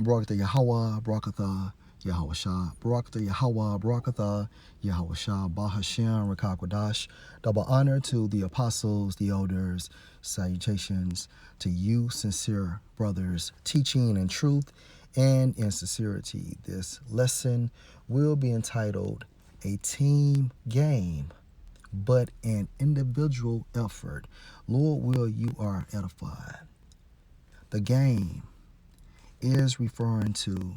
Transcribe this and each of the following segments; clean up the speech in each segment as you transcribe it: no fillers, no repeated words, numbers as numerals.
Barakatha Yahweh, Barakatha Yahweh Shah, Barakatha Yahweh, Barakatha Yahweh Shah, Bahashem, Rakakwadash. Double honor to the apostles, the elders, salutations to you, sincere brothers, teaching in truth and in sincerity. This lesson will be entitled A Team Game, but an Individual Effort. Lord will you are edified. The game is referring to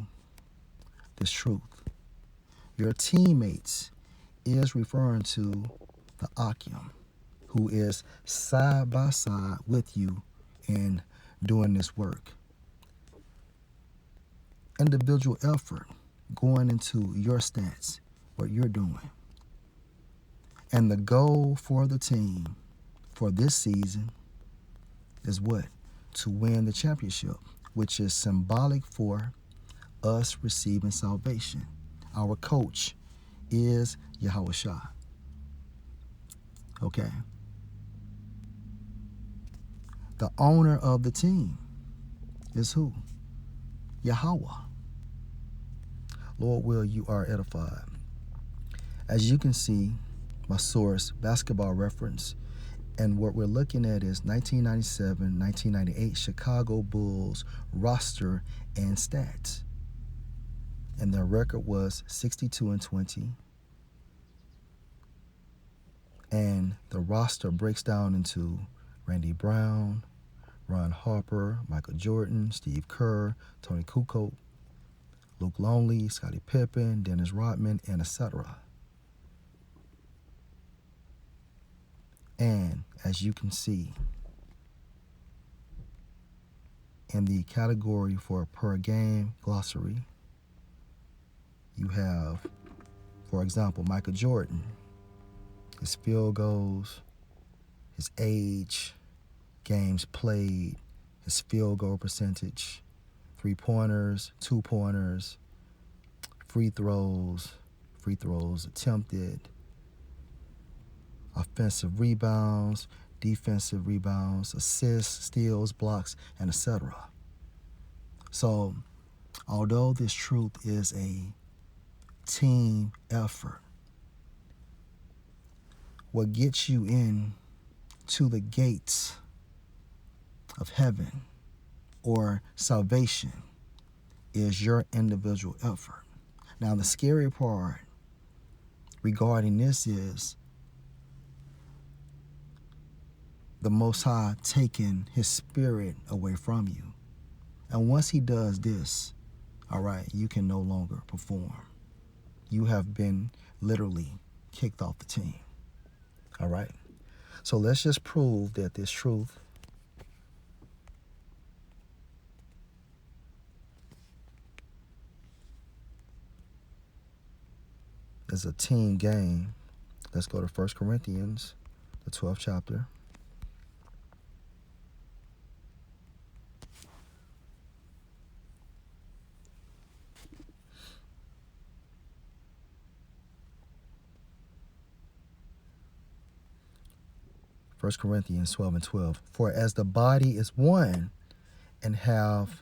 this truth. Your teammates is referring to the Akim, who is side by side with you in doing this work. Individual effort going into your stats, what you're doing. And the goal for the team for this season is what? To win the championship, which is symbolic for us receiving salvation. Our coach is Yahweh Shah. Okay. The owner of the team is who? Yahweh. Lord will you are edified. As you can see, my source, Basketball Reference, and what we're looking at is 1997-1998 Chicago Bulls roster and stats. And their record was 62-20. And the roster breaks down into Randy Brown, Ron Harper, Michael Jordan, Steve Kerr, Tony Kukoc, Luke Longley, Scottie Pippen, Dennis Rodman, and etc. And as you can see, in the category for per game glossary, you have, for example, Michael Jordan, his field goals, his age, games played, his field goal percentage, 3-pointers, 2-pointers, free throws attempted, offensive rebounds, defensive rebounds, assists, steals, blocks, and etc. So, although this truth is a team effort, what gets you in to the gates of heaven or salvation is your individual effort. Now, the scary part regarding this is the Most High taking his spirit away from you. And once he does this, all right, you can no longer perform. You have been literally kicked off the team. All right? So let's just prove that this truth is a team game. Let's go to 1 Corinthians, the 12th chapter. First Corinthians 12:12. For as the body is one and have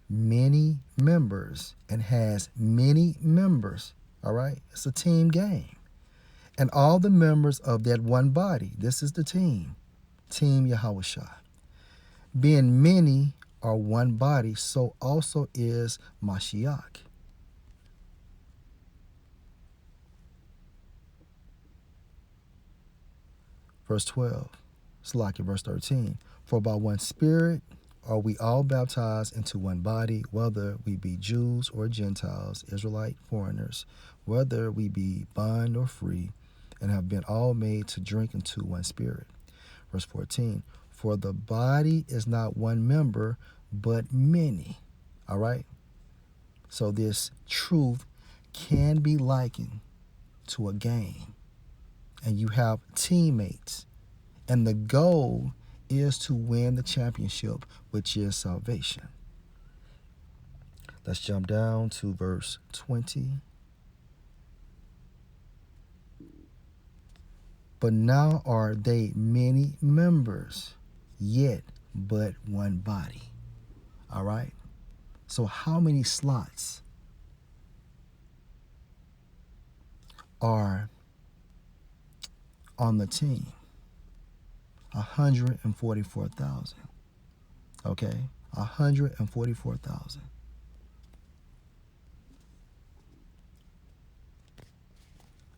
many members and has many members, all right? It's a team game. And all the members of that one body, this is the team, Team Yahweh Shah. Being many are one body, so also is Mashiach. Verse 12, Slakia, verse 13. For by one Spirit are we all baptized into one body, whether we be Jews or Gentiles, Israelite, foreigners, whether we be bond or free, and have been all made to drink into one Spirit. Verse 14. For the body is not one member, but many. All right? So this truth can be likened to a game. And you have teammates. And the goal is to win the championship, which is salvation. Let's jump down to verse 20. But now are they many members, yet but one body. All right? So how many slots are on the team? 144,000. Okay, 144,000.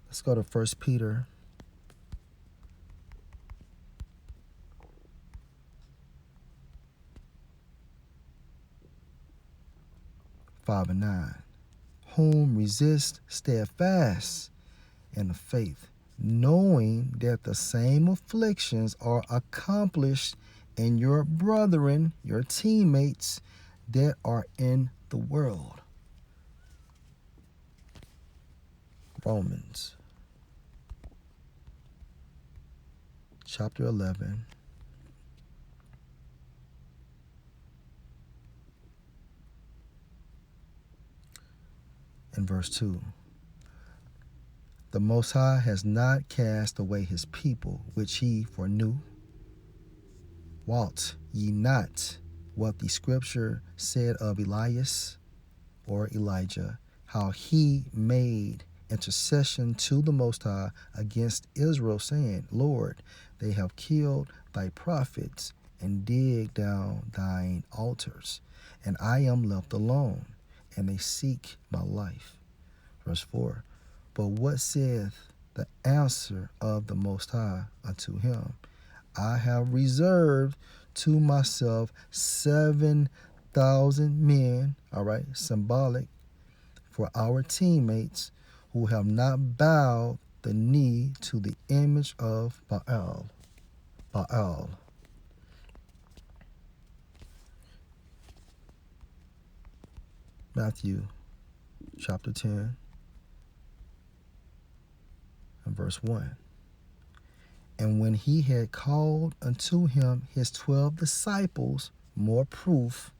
Let's go to 1 Peter 5:9. Whom resist steadfast in the faith, knowing that the same afflictions are accomplished in your brethren, your teammates that are in the world. Romans chapter 11 and verse 2. The Most High has not cast away his people, which he foreknew. Wot ye not what the scripture said of Elias or Elijah, how he made intercession to the Most High against Israel, saying, Lord, they have killed thy prophets and digged down thine altars, and I am left alone, and they seek my life. Verse 4. But what saith the answer of the Most High unto him? I have reserved to myself 7,000 men, all right, symbolic, for our teammates who have not bowed the knee to the image of Baal. Baal. Matthew chapter 10 and verse 1. And when he had called unto him his 12 disciples, more proof,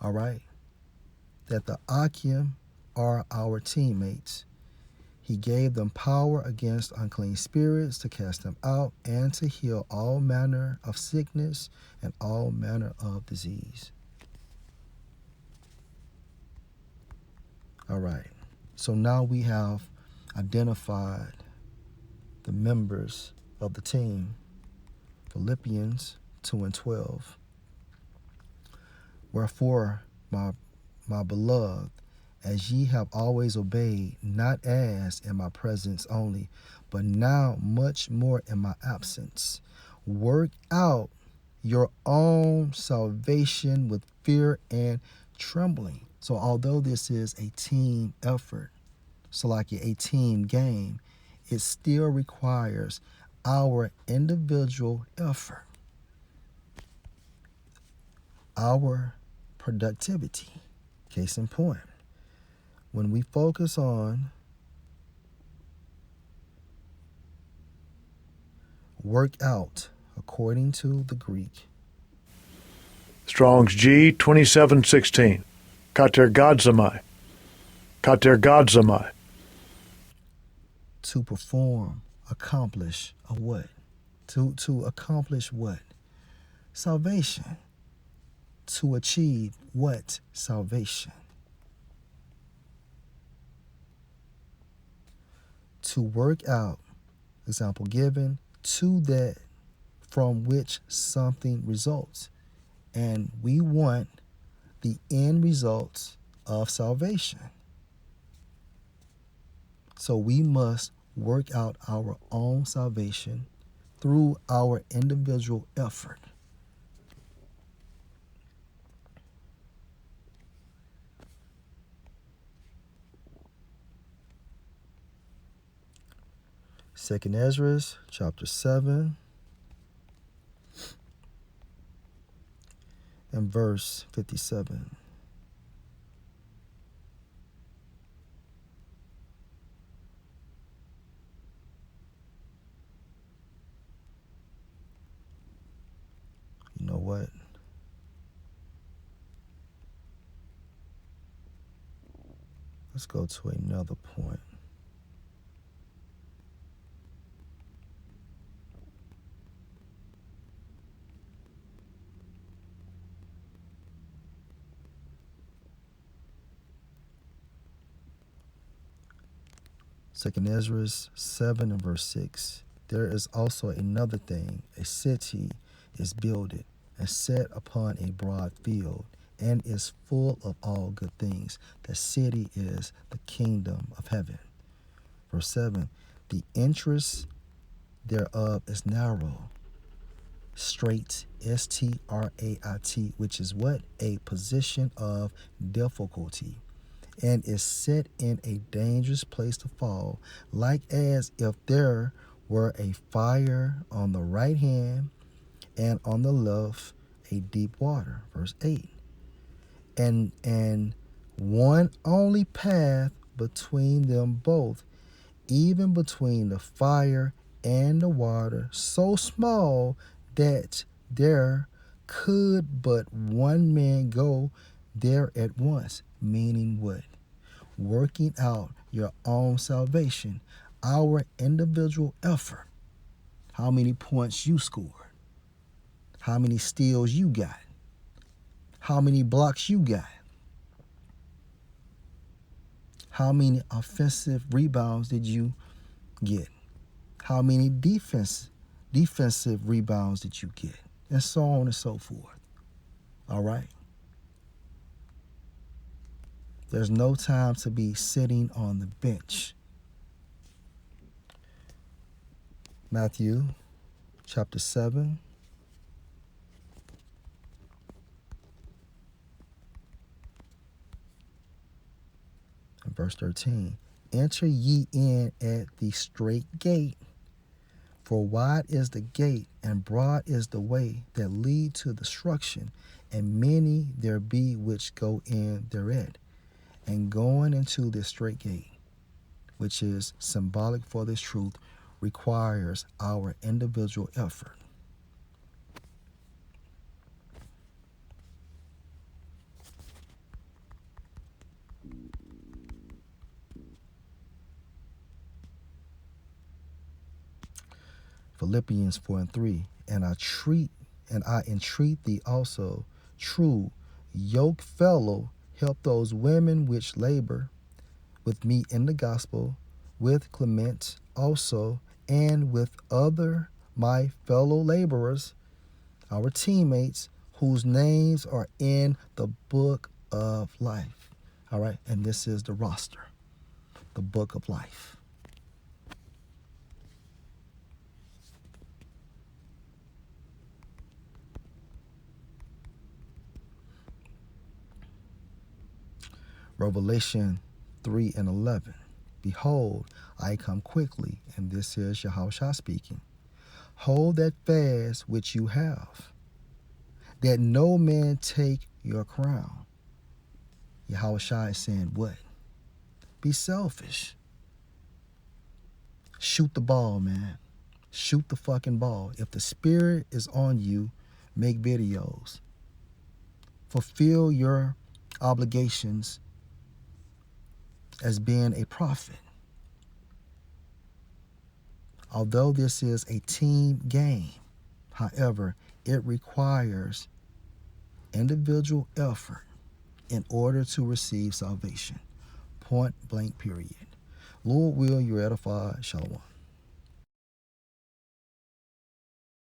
all right, that the Akim are our teammates, he gave them power against unclean spirits to cast them out and to heal all manner of sickness and all manner of disease. All right. So now we have identified the members of the team. Philippians 2:12. Wherefore, my beloved, as ye have always obeyed, not as in my presence only, but now much more in my absence, work out your own salvation with fear and trembling. So although this is a team effort, so like a team game, it still requires our individual effort, our productivity. Case in point, when we focus on work out according to the Greek, Strong's G 2716. Katergodzamai. Katergodzamai. to perform, accomplish a what? To accomplish what? Salvation. To achieve what? Salvation. To work out, example given, to that from which something results. And we want the end results of salvation. So we must work out our own salvation through our individual effort. Second Ezra chapter 7 and verse 57. You know what? Let's go to another point. 2 Ezra 7 and verse 6. There is also another thing. A city is builded and set upon a broad field, and is full of all good things. The city is the kingdom of heaven. Verse 7. The entrance thereof is narrow, straight, S-T-R-A-I-T, which is what? A position of difficulty, and is set in a dangerous place to fall, like as if there were a fire on the right hand, and on the left a deep water. Verse 8. And one only path between them both, even between the fire and the water, so small that there could but one man go there at once. Meaning what? Working out your own salvation, our individual effort. How many points you scored? How many steals you got? How many blocks you got? How many offensive rebounds did you get? How many defensive rebounds did you get? And so on and so forth. All right? There's no time to be sitting on the bench. Matthew chapter 7. And verse 13. Enter ye in at the straight gate, for wide is the gate, and broad is the way that lead to destruction, and many there be which go in thereat. And going into this straight gate, which is symbolic for this truth, requires our individual effort. Philippians 4 and 3. And I entreat thee also, true yoke fellow, help those women which labor with me in the gospel, with Clement also, and with other my fellow laborers, our teammates, whose names are in the book of life. All right, and this is the roster, the book of life. Revelation 3 and 11. Behold, I come quickly, and this is Yahushua speaking. Hold that fast which you have, that no man take your crown. Yahushua is saying what? Be selfish. Shoot the ball, man. Shoot the fucking ball. If the spirit is on you, make videos. Fulfill your obligations as being a prophet. Although this is a team game, however, it requires individual effort in order to receive salvation. Point blank period. Lord will you edify. Shalom.